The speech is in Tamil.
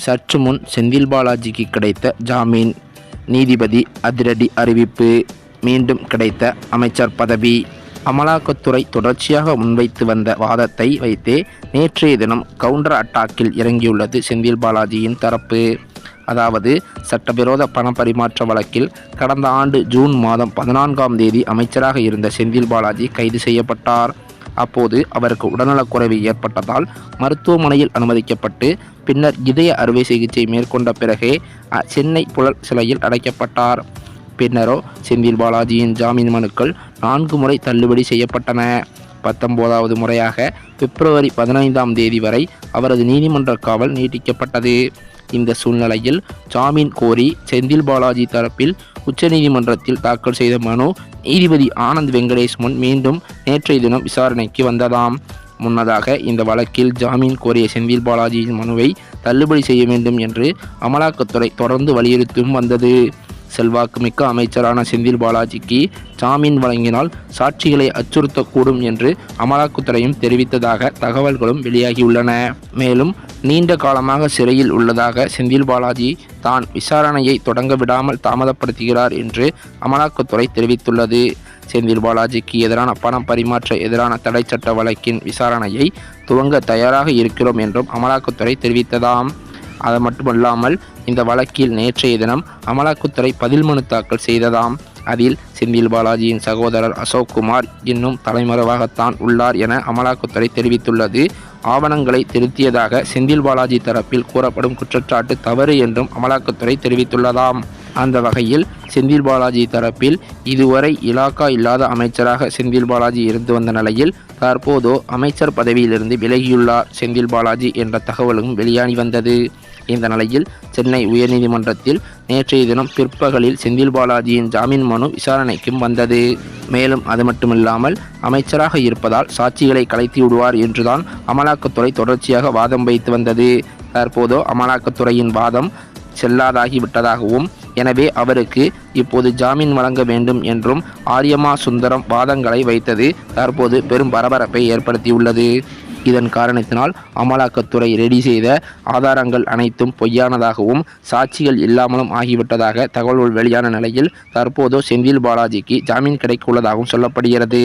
சற்று முன் செந்தில் பாலாஜிக்கு கிடைத்த ஜாமீன். நீதிபதி அதிரடி அறிவிப்பு. மீண்டும் கிடைத்த அமைச்சர் பதவி. அமலாக்கத்துறை தொடர்ச்சியாக முன்வைத்து வந்த வாதத்தை வைத்தே நேற்றைய தினம் கவுண்டர் அட்டாக்கில் இறங்கியுள்ளது செந்தில் பாலாஜியின் தரப்பு. அதாவது சட்டவிரோத பண பரிமாற்ற வழக்கில் கடந்த ஆண்டு ஜூன் மாதம் 14ஆம் தேதி அமைச்சராக இருந்த செந்தில் பாலாஜி கைது செய்யப்பட்டார். அப்போது அவருக்கு உடல்நலக்குறைவு ஏற்பட்டதால் மருத்துவமனையில் அனுமதிக்கப்பட்டு பின்னர் இதய அறுவை சிகிச்சை மேற்கொண்ட பிறகே சென்னை புழல் சிறையில் அடைக்கப்பட்டார். பின்னரோ செந்தில் பாலாஜியின் ஜாமீன் மனுக்கள் 4 முறை தள்ளுபடி செய்யப்பட்டன. 19வது முறையாக பிப்ரவரி 15ஆம் தேதி வரை அவரது நீதிமன்ற காவல் நீட்டிக்கப்பட்டது. இந்த சூழ்நிலையில் ஜாமீன் கோரி செந்தில் பாலாஜி தரப்பில் உச்சநீதிமன்றத்தில் தாக்கல் செய்த மனு நீதிபதி ஆனந்த் வெங்கடேஷ் முன் மீண்டும் நேற்றைய தினம் விசாரணைக்கு வந்ததாம். முன்னதாக இந்த வழக்கில் ஜாமீன் கோரிய செந்தில் பாலாஜியின் மனுவை தள்ளுபடி செய்ய வேண்டும் என்று அமலாக்கத்துறை தொடர்ந்து வலியுறுத்தியும் வந்தது. செல்வாக்குமிக்க அமைச்சரான செந்தில் பாலாஜிக்கு ஜாமீன் வழங்கினால் சாட்சிகளை அச்சுறுத்தக்கூடும் என்று அமலாக்கத்துறையும் தெரிவித்ததாக தகவல்களும் வெளியாகியுள்ளன. மேலும் நீண்ட காலமாக சிறையில் உள்ளதாக செந்தில் பாலாஜி தான் விசாரணையை தொடங்க விடாமல் தாமதப்படுத்துகிறார் என்று அமலாக்கத்துறை தெரிவித்துள்ளது. செந்தில் பாலாஜிக்கு எதிரான பணம் பரிமாற்ற எதிரான தடை சட்ட வழக்கின் விசாரணையை துவங்க தயாராக இருக்கிறோம் என்றும் அமலாக்கத்துறை தெரிவித்ததாம். அது மட்டுமல்லாமல் இந்த வழக்கில் நேற்றைய தினம் அமலாக்கத்துறை பதில் மனு தாக்கல் செய்ததாம். அதில் செந்தில் பாலாஜியின் சகோதரர் அசோக்குமார் இன்னும் தலைமறைவாகத்தான் உள்ளார் என அமலாக்கத்துறை தெரிவித்துள்ளது. ஆவணங்களை திருத்தியதாக செந்தில் பாலாஜி தரப்பில் கூறப்படும் குற்றச்சாட்டு தவறு என்றும் அமலாக்கத்துறை தெரிவித்துள்ளதாம். அந்த வகையில் செந்தில் பாலாஜி தரப்பில் இதுவரை இலாக்கா இல்லாத அமைச்சராக செந்தில் பாலாஜி இருந்து வந்த நிலையில் தற்போதோ அமைச்சர் பதவியிலிருந்து விலகியுள்ளார் செந்தில் பாலாஜி என்ற தகவலும் வெளியாகி வந்தது. இந்த நிலையில் சென்னை உயர்நீதிமன்றத்தில் நேற்றைய தினம் பிற்பகலில் செந்தில் பாலாஜியின் ஜாமீன் மனு விசாரணைக்கும் வந்தது. மேலும் அது மட்டுமில்லாமல் அமைச்சராக இருப்பதால் சாட்சிகளை கலைத்து விடுவார் என்றுதான் அமலாக்கத்துறை தொடர்ச்சியாக வாதம் வைத்து வந்தது. தற்போதோ அமலாக்கத்துறையின் வாதம் செல்லாதாகிவிட்டதாகவும் எனவே அவருக்கு இப்போது ஜாமீன் வழங்க வேண்டும் என்றும் ஆரியமா சுந்தரம் வாதங்களை வைத்தது தற்போது பெரும் பரபரப்பை ஏற்படுத்தியுள்ளது. இதன் காரணத்தினால் அமலாக்கத்துறை ரெடி செய்த ஆதாரங்கள் அனைத்தும் பொய்யானதாகவும் சாட்சிகள் இல்லாமலும் ஆகிவிட்டதாக தகவல்கள் வெளியான நிலையில் தற்போது செந்தில் பாலாஜிக்கு ஜாமீன் கிடைக்க உள்ளதாகவும் சொல்லப்படுகிறது.